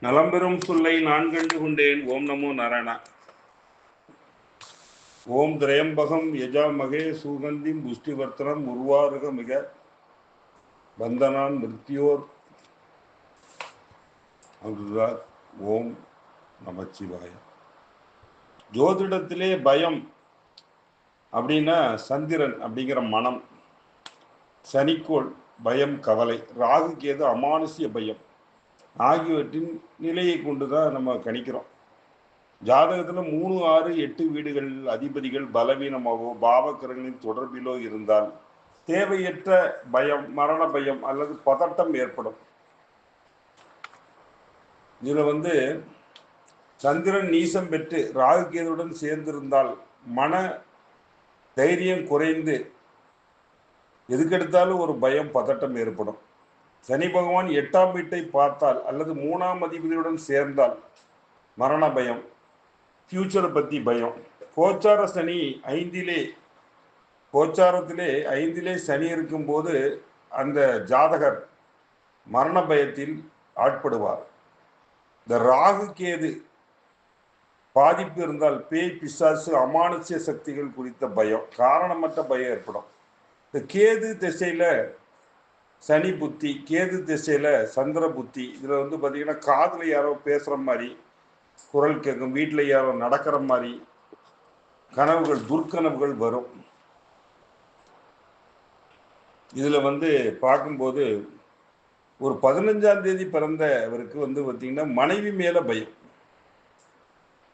நலம்பெறும் சொல்லை நான் கண்டு கொண்டேன். ஓம் நமோ நாராயணா. ஓம் திரையம்பகம் யஜாமகே சுகந்திம் புஷ்டிவர்த்தனம் உருவாருக மிக பந்தனான் மிருத்தியோர் அங்குதான். ஓம் நமச்சிவாய. ஜோதிடத்திலே பயம் அப்படின்னா சந்திரன் அப்படிங்கிற மனம், சனிக்கோள் பயம் கவலை, ராகு கேது அமானுஷ்ய பயம் ஆகியவற்றின் நிலையை கொண்டுதான் நம்ம கணிக்கிறோம். ஜாதகத்துல 3, 6, 8 வீடுகள் அதிபதிகள் பலவீனமாகவோ பாவக்கரங்களின் தொடர்பிலோ இருந்தால் தேவையற்ற பயம், மரண பயம் அல்லது பதட்டம் ஏற்படும். இதுல சந்திரன் நீசம் பெற்று ராகு கேதுடன் சேர்ந்திருந்தால் மன தைரியம் குறைந்து எதுக்கெடுத்தாலும் ஒரு பயம் பதட்டம் ஏற்படும். சனி பகவான் 8ஆம் வீட்டை பார்த்தால் அல்லது 3ஆம் அதிபதியுடன் சேர்ந்தால் மரண பயம், ஃபியூச்சரை பத்தி பயம். கோச்சார சனி கோச்சாரத்திலே 5லே சனி இருக்கும்போது அந்த ஜாதகர் மரண பயத்தில் ஆட்படுவார். இந்த ராகு கேது பாதிப்பு இருந்தால் பேய் பிசாசு அமானுஷ்ய சக்திகள் குறித்த பயம், காரணமற்ற பயம் ஏற்படும். இந்த கேது திசையில சனி புத்தி, கேது திசையில சந்திர புத்தி, இதுல பாத்தீங்கன்னா காதுல யாரோ பேசுற மாதிரி குரல் கேட்கும், வீட்டில் யாரோ நடக்கிற மாதிரி கனவுகள், துர்க்கனவுகள் வரும். இதுல பார்க்கும்போது ஒரு 15ஆம் தேதி பிறந்தவருக்கு பார்த்தீங்கன்னா மனைவி மேல பயம்.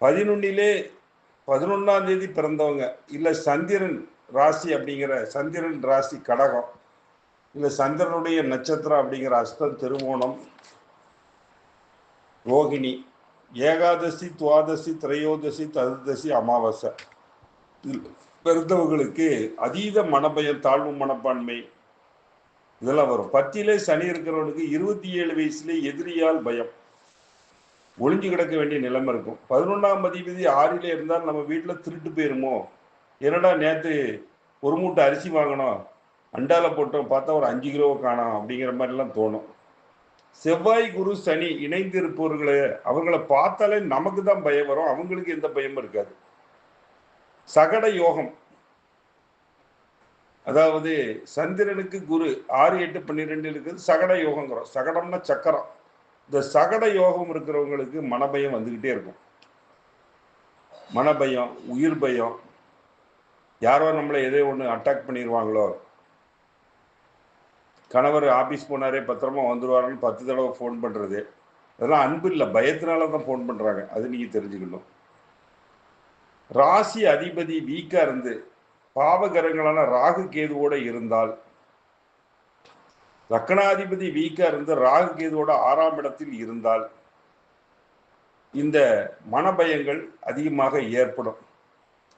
11ஆம் தேதி பிறந்தவங்க இல்ல சந்திரன் ராசி அப்படிங்கிற சந்திரன் ராசி கடகம், இல்ல சந்திரனுடைய நட்சத்திரம் அப்படிங்கிற அஸ்தம், திருவோணம், ரோகிணி, ஏகாதசி, துவாதசி, திரையோதசி, சதுர்தசி, அமாவாசை பிறந்தவங்களுக்கு அதீத மனபயம், தாழ்வு மனப்பான்மை இதெல்லாம் வரும். 10லே சனி இருக்கிறவனுக்கு 27 வயசுல எதிரியால் பயம், ஒளிஞ்சு கிடக்க வேண்டிய நிலைமை இருக்கும். 11ஆம் அதிபதி 6லே இருந்தால் நம்ம வீட்டில் திருட்டு போயிருமோ, என்னடா நேற்று ஒரு மூட்டை அரிசி வாங்கணும், அண்டால போட்டோம், பார்த்தா ஒரு 5 கிலோ காணோம் அப்படிங்கிற மாதிரிலாம் தோணும். செவ்வாய் குரு சனி இணைந்து அவர்களை பார்த்தாலே நமக்கு தான் பயம் வரும், அவங்களுக்கு எந்த பயமும் இருக்காது. சகட யோகம், அதாவது சந்திரனுக்கு குரு 6, 8, 12 இருக்குது, சகட யோகங்கிறோம். சகடம்னா சக்கரம். இந்த சகட யோகம் இருக்கிறவங்களுக்கு மனபயம் வந்துகிட்டே இருக்கும். மனபயம், உயிர் பயம், யாரோ நம்மளை எதோ ஒன்று அட்டாக் பண்ணிடுவாங்களோ, கணவர் ஆபீஸ் போனாரே பத்திரமா வந்துடுவாருன்னு 10 தடவை ஃபோன் பண்றது, அதெல்லாம் அன்பு இல்லை, பயத்தினால தான் ஃபோன் பண்றாங்க. அது நீங்க தெரிஞ்சுக்கணும். ராசி அதிபதி வீக்கா இருந்து பாவகரங்களான ராகு கேதுவோட இருந்தால், லக்னாதிபதி வீக்கா இருந்து ராகு கேதுவோட 6ஆம் இடத்தில் இருந்தால் இந்த மனபயங்கள் அதிகமாக ஏற்படும்.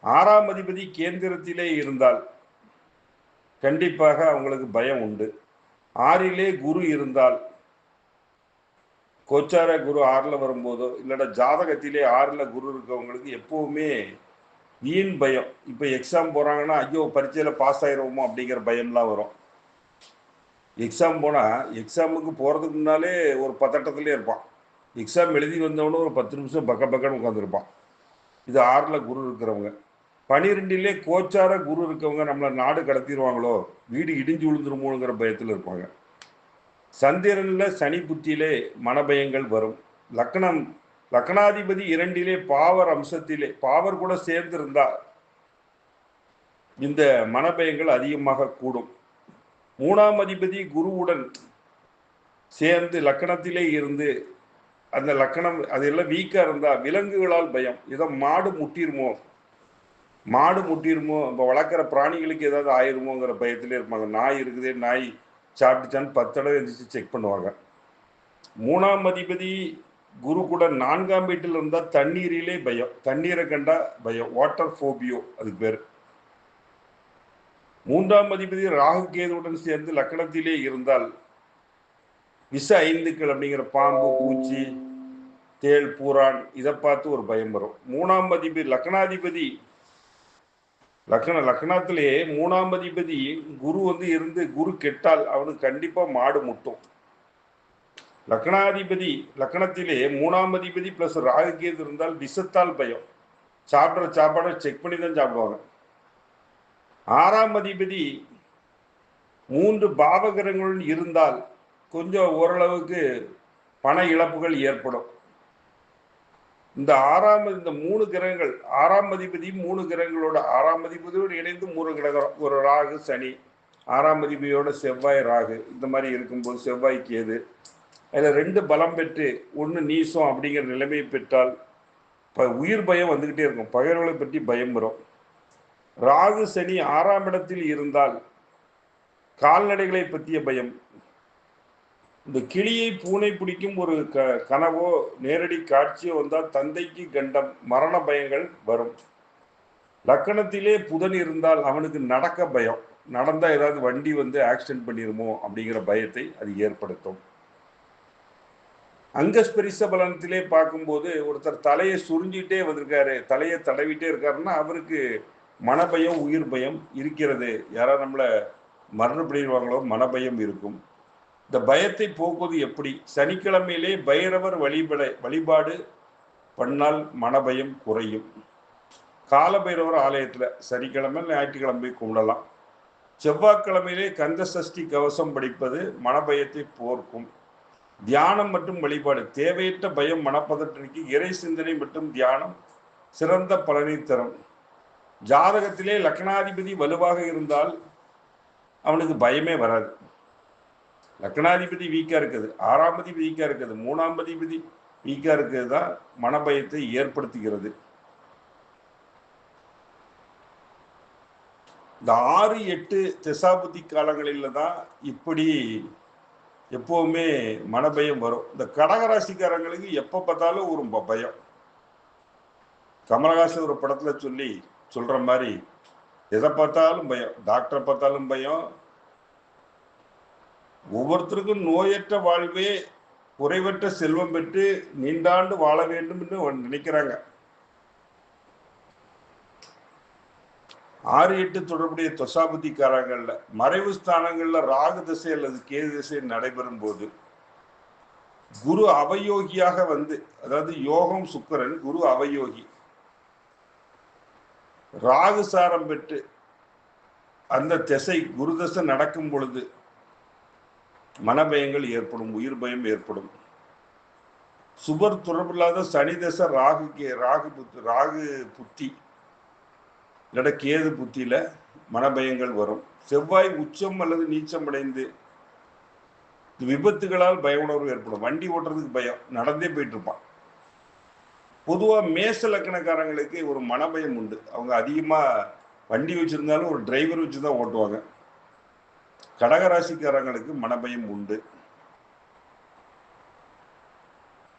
6ஆம் அதிபதி கேந்திரத்திலே இருந்தால் கண்டிப்பாக அவங்களுக்கு பயம் உண்டு. 6லே குரு இருந்தால், கோச்சார குரு 6ல வரும்போதோ இல்லைன்னா ஜாதகத்திலே 6ல குரு இருக்கவங்களுக்கு எப்பவுமே வீண் பயம். இப்போ எக்ஸாம் போறாங்கன்னா ஐயோ பரீட்சையில் பாஸ் ஆயிடுவோமோ அப்படிங்கிற பயம்லாம் வரும். எக்ஸாம் போனால் எக்ஸாமுக்கு போகிறதுக்கு முன்னாலே ஒரு பதட்டத்திலே இருப்பான். எக்ஸாம் எழுதி வந்தவனும் ஒரு 10 நிமிஷம் பக்கன்னு உட்காந்துருப்பான். இது 6ல குரு இருக்கிறவங்க. 12லே கோச்சார குரு இருக்கவங்க நம்மளை நாடு கடத்திடுவாங்களோ, வீடு இடிஞ்சு விழுந்துருமோங்கிற பயத்தில் இருப்பாங்க. சந்திரன்ல சனி புத்தியிலே மனபயங்கள் வரும். லக்னாதிபதி 2லே பாவர் அம்சத்திலே பாவர் கூட சேர்ந்திருந்தா இந்த மனபயங்கள் அதிகமாக கூடும். 3ஆம் அதிபதி குருவுடன் சேர்ந்து லக்கணத்திலே இருந்து அந்த லக்கணம் அதெல்லாம் வீக்கா இருந்தா விலங்குகளால் பயம். ஏதோ மாடு முட்டிருமோ, இப்போ வளர்க்குற பிராணிகளுக்கு ஏதாவது ஆயிருமோங்கிற பயத்திலே இருப்பாங்க. நாய் இருக்குதே, நாய் சாப்பிட்டுச்சான்னு 10 தடவை எழுந்திரிச்சு செக் பண்ணுவாங்க. 3ஆம் அதிபதி குரு கூட 4ஆம் வீட்டில் இருந்தால் தண்ணீரிலே பயம், தண்ணீரை கண்டா பயம், வாட்டர் ஃபோபியோ அதுக்கு பேர். 3ஆம் அதிபதி ராகு கேதுவுடன் சேர்ந்து லக்கணத்திலே இருந்தால் விஷ ஐந்துக்கள் அப்படிங்கிற பாம்பு, பூச்சி, தேள், பூரான் இதை பார்த்து ஒரு பயம் வரும். 3ஆம் அதிபதி லக்னாதிபதி லக்னத்திலேயே 3ஆம் அதிபதி குரு இருந்து குரு கெட்டால் அவனுக்கு கண்டிப்பா மாடு முட்டும். லக்னாதிபதி லக்னத்திலே 3ஆம் அதிபதி பிளஸ் ராகு கேது இருந்தால் விஷத்தால் பயம். சாப்பிட்ற சாப்பாடை செக் பண்ணி தான் சாப்பிடுவாங்க. 6ஆம் அதிபதி 3 பாவகிரகங்களுடன் இருந்தால் கொஞ்சம் ஓரளவுக்கு பண இழப்புகள் ஏற்படும். இந்த 3 கிரகங்கள் 6ஆம் அதிபதி 3 கிரகங்களோட 6ஆம் அதிபதியோடு இணைந்து 3 கிரகம், ஒரு ராகு சனி, 6ஆம் அதிபதியோட செவ்வாய் ராகு, இந்த மாதிரி இருக்கும்போது செவ்வாய் கேது, அதில் 2 பலம் பெற்று 1 நீசம் அப்படிங்கிற நிலைமை பெற்றால் உயிர் பயம் வந்துகிட்டே இருக்கும். பகைவர்களை பற்றி பயம் வரும். ராகு சனி 6ஆம் இடத்தில் இருந்தால் கால்நடைகளை பற்றிய பயம். இந்த கிளியை பூனை பிடிக்கும் ஒரு கனவோ நேரடி காட்சியோ வந்தால் தந்தைக்கு கண்டம், மரண பயங்கள் வரும். லக்கணத்திலே புதன் இருந்தால் அவனுக்கு நடக்க பயம். நடந்தா ஏதாவது வண்டி வந்து ஆக்சிடென்ட் பண்ணிருமோ அப்படிங்கிற பயத்தை அது ஏற்படுத்தும். அங்கஸ்பரிச பலனத்திலே பார்க்கும்போது ஒருத்தர் தலையை சுருஞ்சிட்டே வந்திருக்காரு, தலையை தடவிட்டே இருக்காருன்னா அவருக்கு மனபயம் உயிர் பயம் இருக்கிறது. யாராவது நம்மளை மரணப்படுவாங்களோ மனபயம் இருக்கும். இந்த பயத்தை போக்குவது எப்படி? சனிக்கிழமையிலே பைரவர் வழிபாடு பண்ணால் மனபயம் குறையும். கால பைரவர் ஆலயத்தில் சனிக்கிழமை ஞாயிற்றுக்கிழமை கும்பிடலாம். செவ்வாய்க்கிழமையிலே கந்த சஷ்டி கவசம் படிப்பது மனபயத்தை போர்க்கும். தியானம் மற்றும் வழிபாடு, தேவையற்ற பயம் மனப்பதற்றிற்கு இறை சிந்தனை மற்றும் தியானம் சிறந்த பலனை தரும். ஜாதகத்திலே லக்னாதிபதி வலுவாக இருந்தால் அவனுக்கு பயமே வராது. லக்னாதிபதி வீக்கா இருக்குது, 6ஆம் அதிபதி வீக்கா இருக்குது, 3ஆம் அதிபதி வீக்கா இருக்கிறது தான் மனபயத்தை ஏற்படுத்துகிறது. இந்த 6-8 திசாபுத்தி காலங்களில் தான் இப்படி எப்பவுமே மனபயம் வரும். இந்த கடகராசிக்காரங்களுக்கு எப்ப பார்த்தாலும் ஒரு பயம். கமலஹாசன் ஒரு படத்துல சொல்ற மாதிரி எதை பார்த்தாலும் பயம், டாக்டரை பார்த்தாலும் பயம். ஒவ்வொருத்தருக்கும் நோயற்ற வாழ்வே குறைவற்ற செல்வம் பெற்று நீண்டாண்டு வாழ வேண்டும் என்று நினைக்கிறாங்க. 6-8 தொடர்புடைய தொசாபுத்திக்காரங்கள்ல மறைவு ஸ்தானங்கள்ல ராகு திசை அல்லது கேது திசை நடைபெறும் போது குரு அவயோகியாக வந்து, அதாவது யோகம் சுக்கிரன், குரு அவயோகி ராகு சாரம் பெற்று அந்த திசை குரு திசை நடக்கும் பொழுது மனபயங்கள் ஏற்படும், உயிர் பயம் ஏற்படும். சுபர் தொடர்பில்லாத சனி திசை ராகு புத்தி இல்ல கேது புத்தியில மனபயங்கள் வரும். செவ்வாய் உச்சம் அல்லது நீச்சம் அடைந்து விபத்துகளால் பய உணர்வு ஏற்படும். வண்டி ஓட்டுறதுக்கு பயம், நடந்தே போயிட்டு இருப்பான். பொதுவா மேச லக்கணக்காரங்களுக்கு ஒரு மனபயம் உண்டு. அவங்க அதிகமா வண்டி வச்சிருந்தாலும் ஒரு டிரைவர் வச்சுதான் ஓட்டுவாங்க. கடகராசிக்காரங்களுக்கு மனபயம் உண்டு.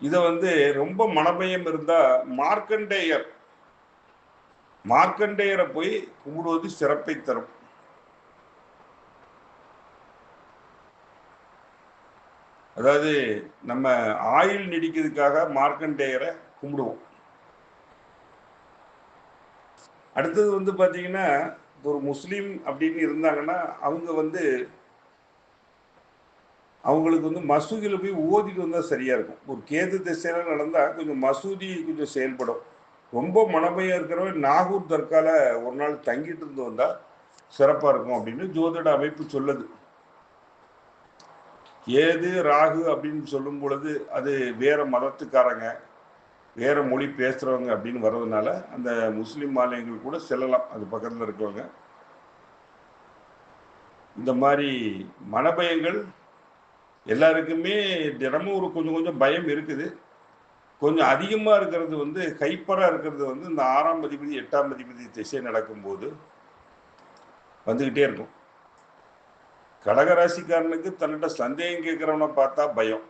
இத வந்து ரொம்ப மனபயம் இருந்தா மார்க்கண்டேயரை போய் கும்பிடுவது சிறப்பை தரும். அதாவது நம்ம ஆயுள் நீடிக்கிறதுக்காக மார்க்கண்டேயரை கும்பிடுவோம். அடுத்தது வந்து பாத்தீங்கன்னா, ஒரு முஸ்லீம் அப்படின்னு இருந்தாங்கன்னா அவங்களுக்கு வந்து மசூதியில் போய் ஓதிட்டு வந்தால் சரியா இருக்கும். ஒரு கேது திசையில நடந்தா கொஞ்சம் மசூதி கொஞ்சம் செயல்படும். ரொம்ப மனபயம் இருக்கிறவங்க நாகூர் தர்கால ஒரு நாள் தங்கிட்டு இருந்து வந்தா சிறப்பா இருக்கும் அப்படின்னு ஜோதிட அமைப்பு சொல்லுது. ஏது ராகு அப்படின்னு சொல்லும் பொழுது அது வேற மதத்துக்காரங்க, வேற மொழி பேசுறவங்க அப்படின்னு வர்றதுனால அந்த முஸ்லிம் ஆலயங்கள் கூட செல்லலாம், அது பக்கத்துல இருக்கவங்க. இந்த மாதிரி மனபயங்கள் எல்லாருக்குமே தினமும் ஒரு கொஞ்சம் பயம் இருக்குது. கொஞ்சம் அதிகமா இருக்கிறது வந்து ஹைப்பரா இருக்கிறது வந்து இந்த 6ஆம் அதிபதி 8ஆம் அதிபதி திசை நடக்கும்போது வந்துகிட்டே இருக்கும். கடகராசிக்காரனுக்கு தன்னிட்ட சந்தேகம் கேட்கிறவனை பார்த்தா பயம்.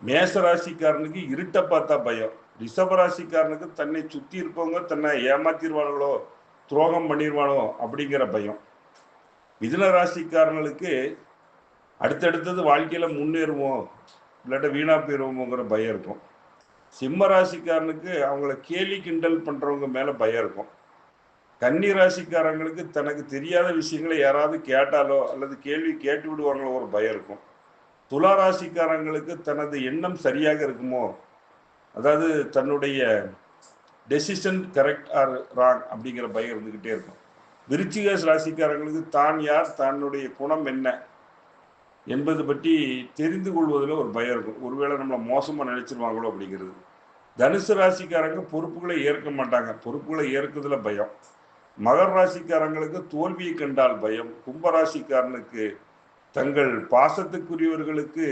மேசராசிக்காரனுக்கு இருட்ட பார்த்தா பயம். ரிஷபராசிக்காரனுக்கு தன்னை சுத்தி இருப்பவங்க தன்னை ஏமாத்திடுவாங்களோ, துரோகம் பண்ணிடுவானோ அப்படிங்கிற பயம். மிதுன ராசிக்காரர்களுக்கு அடுத்தடுத்தது வாழ்க்கையில முன்னேறுவோம் இல்லாட்ட வீணா போயிருவோங்கிற பயம் இருக்கும். சிம்ம ராசிக்காரனுக்கு அவங்கள கேலி கிண்டல் பண்றவங்க மேல பயம் இருக்கும். கன்னி ராசிக்காரங்களுக்கு தனக்கு தெரியாத விஷயங்களை யாராவது கேட்டாலோ அல்லது கேள்வி கேட்டு விடுவாங்களோ ஒரு பயம் இருக்கும். துலா ராசிக்காரங்களுக்கு தனது எண்ணம் சரியாக இருக்குமோ, அதாவது தன்னுடைய டெசிஷன் கரெக்ட் ஆர் ராங் அப்படிங்கிற பயம் இருந்துகிட்டே இருக்கும். விருச்சிக ராசிக்காரங்களுக்கு தான் யார், தன்னுடைய குணம் என்ன என்பது பற்றி தெரிந்து கொள்வதில் ஒரு பயம் இருக்கும். ஒருவேளை நம்மளை மோசமாக நினைச்சிருவாங்களோ அப்படிங்கிறது. தனுசு ராசிக்காரங்க பொறுப்புகளை ஏற்க மாட்டாங்க, பொறுப்புகளை ஏற்கிறதுல பயம். மகர ராசிக்காரங்களுக்கு தோல்வியை கண்டால் பயம். கும்பராசிக்காரனுக்கு தங்கள் பாசத்துக்குரியவர்களுக்கு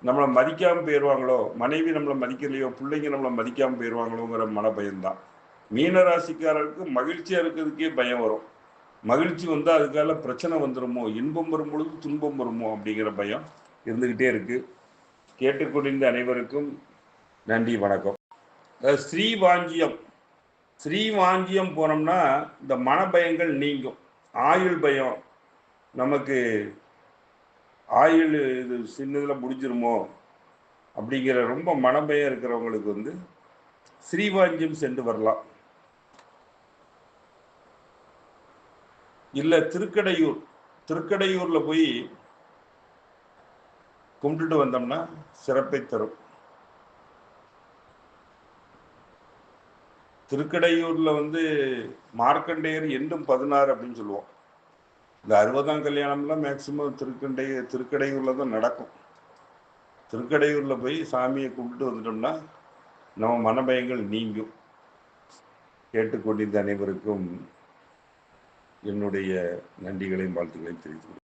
நம்மளை மதிக்காம போயிடுவாங்களோ, மனைவி நம்மளை மதிக்கலையோ, பிள்ளைங்க நம்மளை மதிக்காம போயிடுவாங்களோங்கிற மன பயம்தான். மீன ராசிக்காரருக்கு மகிழ்ச்சியா இருக்கிறதுக்கே பயம் வரும். மகிழ்ச்சி வந்தால் அதுக்கால பிரச்சனை வந்துருமோ, இன்பம் வரும் பொழுது துன்பம் வருமோ அப்படிங்கிற பயம் இருந்துகிட்டே இருக்கு. கேட்டுக்கொண்டிருந்த அனைவருக்கும் நன்றி, வணக்கம். ஸ்ரீவாஞ்சியம் ஸ்ரீவாஞ்சியம் போனோம்னா இந்த மனபயங்கள் நீங்கும். ஆயுள் பயம், நமக்கு ஆயுள் இது சின்னதில் முடிஞ்சிருமோ அப்படிங்கிற ரொம்ப மனபயம் இருக்கிறவங்களுக்கு வந்து ஸ்ரீவாஞ்சியம் சென்று வரலாம். இல்லை திருக்கடையூர்ல போய் கும்பிட்டுட்டு வந்தோம்னா சிறப்பை தரும். திருக்கடையூர்ல வந்து மார்க்கண்டேயர் என்றும் 16 அப்படின்னு சொல்லுவோம். இந்த 60ஆம் கல்யாணம்லாம் மேக்சிமம் திருக்கடையூர்ல தான் நடக்கும். திருக்கடையூர்ல போய் சாமியை கும்பிட்டு வந்துட்டோம்னா நம்ம மனபயங்கள் நீங்கும். கேட்டுக்கொண்டிருந்த அனைவருக்கும் என்னுடைய நன்றிகளையும் வாழ்த்துக்களையும் தெரிவித்துள்ளேன்.